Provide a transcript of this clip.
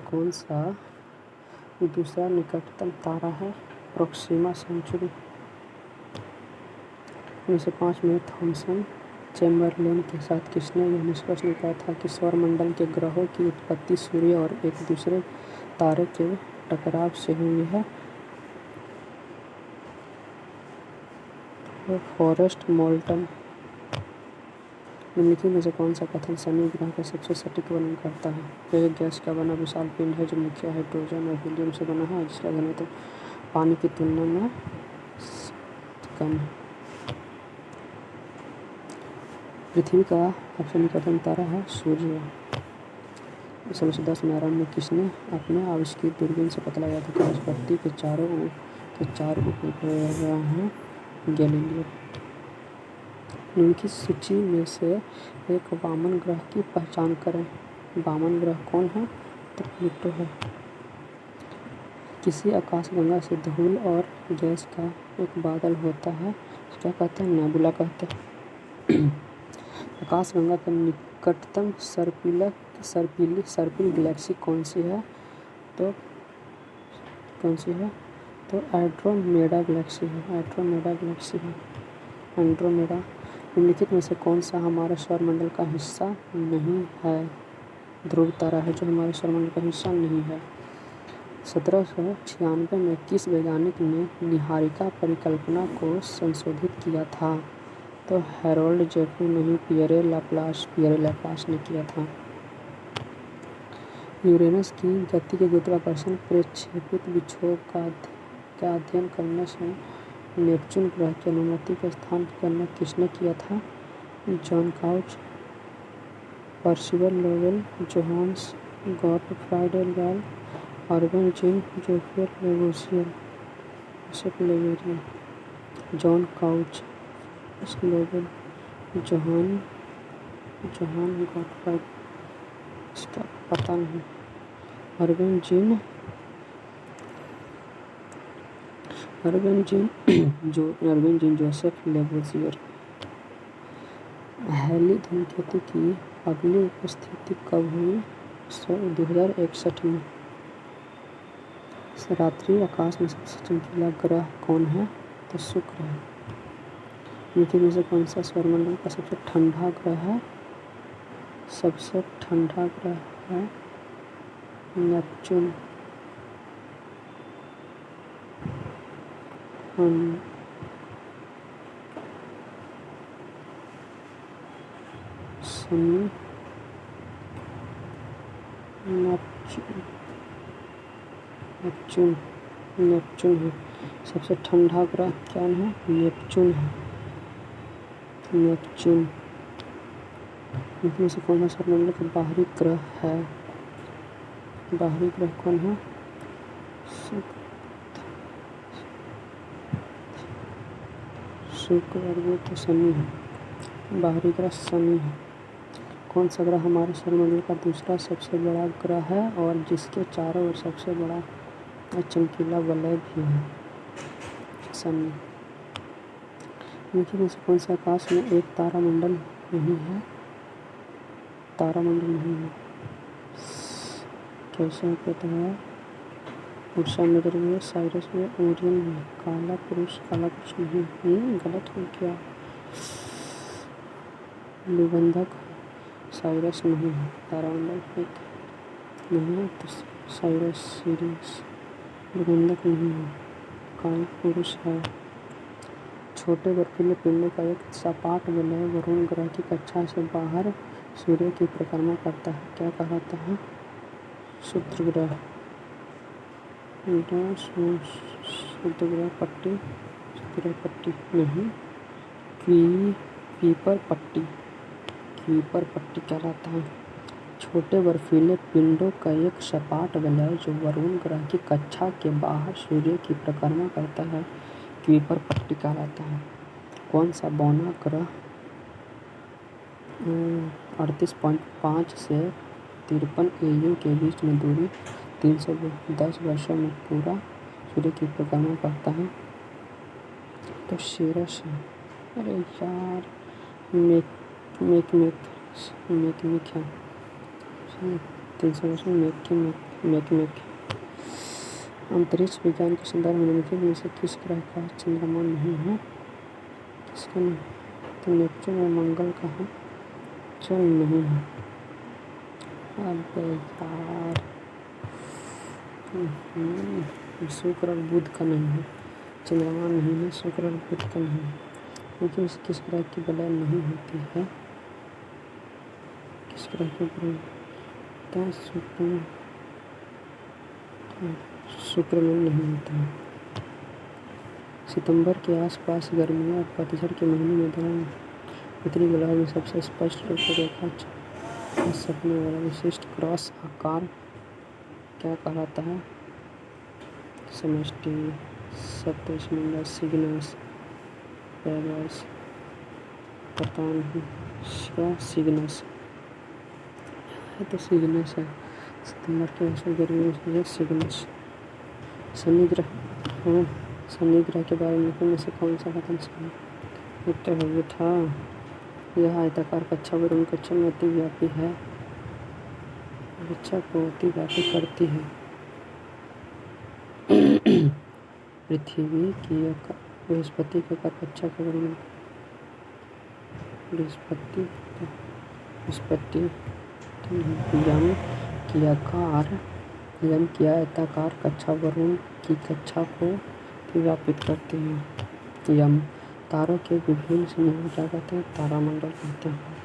कौन सा दूसरा निकटतम तारा है? Proxima Centauri. में से 5 में थॉमसन चैम्बरलेन के साथ किसने यह निष्कर्ष निकाला था कि सौरमंडल के ग्रहों की उत्पत्ति सूर्य और एक दूसरे तारे के टकराव से हुई है? Forest molten. निम्नलिखित में से कौन सा कथन शनि ग्रह का सबसे सटीक वर्णन करता है? यह गैस का बना विशाल पिंड है जो मुख्य हाइड्रोजन और हीलियम से बना है, जिसका घनत्व पानी की तुलना में कम है। पृथ्वी का सबसे निकटतम तारा है सूर्य। 1610 में आरंभ में किसने अपने आविष्कृत दूरबीन से पता लगाया था कि बृहस्पति के 4 उपग्रह हैं? गैलीलियो। निम्नलिखित सूची में से एक वामन ग्रह की पहचान करें। वामन ग्रह कौन है? तो प्लूटो है। किसी आकाशगंगा से धूल और गैस का एक बादल होता है, क्या कहते हैं? नेबुला कहते हैं। आकाशगंगा के निकटतम सर्पिल गैलेक्सी कौन सी है? तो एंड्रोमेडा गैलेक्सी है। एंड्रोमेडा। निम्नलिखित में से कौन सा हमारे सौरमंडल का हिस्सा नहीं है? ध्रुव तारा है जो हमारे सौरमंडल का हिस्सा नहीं है। 1796 में किस वैज्ञानिक ने निहारिका परिकल्पना को संशोधित किया था? तो हैरोल्ड जेफरी नहीं, पियरे लाप्लास ने किया था। यूरेनस की गति के गुरुत्वाकर्षण प्रक्षेपित विक्षोभ का अध्ययन करने से नेपच्यून ग्रह की अनुमति का स्थानांतरण किसने किया था? John Couch, Percival Lowell, Johannes Gottfried Galle, Urbain Jean Joseph Le Verrier. John Couch, Lowell, Johann Gottfried, इसका पता नहीं। Urbain Jean Joseph Le Verrier. Halley धूमकेतु की अगली उपस्थिति कब हुई? 2061 में। रात्रि आकाश में सबसे चमकीला ग्रह कौन है? तो शुक्र है। निम्नलिखित में से कौन सा सौरमंडल का सबसे ठंडा ग्रह है? सबसे ठंडा ग्रह है नेपच्यून। शनि, नेपच्यून है। सबसे ठंडा ग्रह क्या है? नेपच्यून है। नेपच्यून। इनमें से कौन सा सौरमंडल का बाहरी ग्रह है? बाहरी ग्रह कौन है? शुक्र और वो तो शनि है। बाहरी ग्रह शनि है। कौन सा ग्रह हमारे सौरमंडल का दूसरा सबसे बड़ा ग्रह है और जिसके चारों ओर सबसे बड़ा चमकीला वलय भी है? शनि। निम्नलिखित में से कौन सा आकाश में एक तारामंडल नहीं है? तारामंडल नहीं है। कैसे कहते हैं? उर्सा मिडर में, साइरस में, ओरियन में। काला पुरुष नहीं, गलत हो गया। निबंधक साइरस नहीं है। तारामंडल एक नहीं है तो साइरस सीरियस। निबंधक नहीं है, काल पुरुष है। छोटे बर्फीले पिंडों का एक सपाट वलय वरुण ग्रह की कक्षा से बाहर सूर्य की परिक्रमा करता है, क्या कहलाता है? क्षुद्र ग्रह। क्षुद्र पट्टी नहीं, क्वीपर पट्टी कहलाता है। छोटे बर्फीले पिंडों का एक सपाट वलय जो वरुण ग्रह की कक्षा के बाहर सूर्य की परिक्रमा करता है, क्वीपर पट्टी कहलाता है। कौन सा बौना ग्रह 38.5 से 53 AU के बीच में दूरी 310 वर्षों में पूरा सूर्य की परिक्रमा करता है? तो सीरस है। अरे यार, मेकमिक है। 300 मैक अंतरिक्ष विज्ञान के संदर्भ में निम्नलिखित में से किस ग्रह का चंद्रमा नहीं है? किसका नहीं? तो नेपच्यून और मंगल का है जो नहीं है। अबे यार, शुक्र और बुध का नहीं है, चंद्रमा नहीं है, शुक्र और बुध का नहीं है, क्योंकि इस किस ग्रह की वलय नहीं होती है? किस ग्रह की वलय? शुक्र में नहीं होता है। सितंबर के आसपास गर्मियों और पतझड़ के महीनों में दौरान उत्तरी गोलार्ध में सबसे स्पष्ट रूप से देखा जा सकने वाला विशिष्ट क्रॉस आकार क्या कहलाता है? समष्टि, सप्तमंडल, सिग्नस, पैगस, पता नहीं, क्या सिग्नस है? तो सिग्नस है। सितंबर के आसपास गर्मियों में सिग्नस। शनि ग्रह, हाँ, शनि ग्रह के बारे में से कौन सा कथन सही है? उत्तर ये था, यह आयताकार कक्षा वरुण कक्षा में अतिव्यापी है, कक्षा को अतिव्यापी करती है। पृथ्वी की बृहस्पति के आकार कक्षा के वरुण, बृहस्पति यम की आयताकार कक्षा वरुण की कक्षा को व्यापित करती है। यम तारों के विभिन्न समूहों क्या कहते हैं? तारामंडल कहते हैं।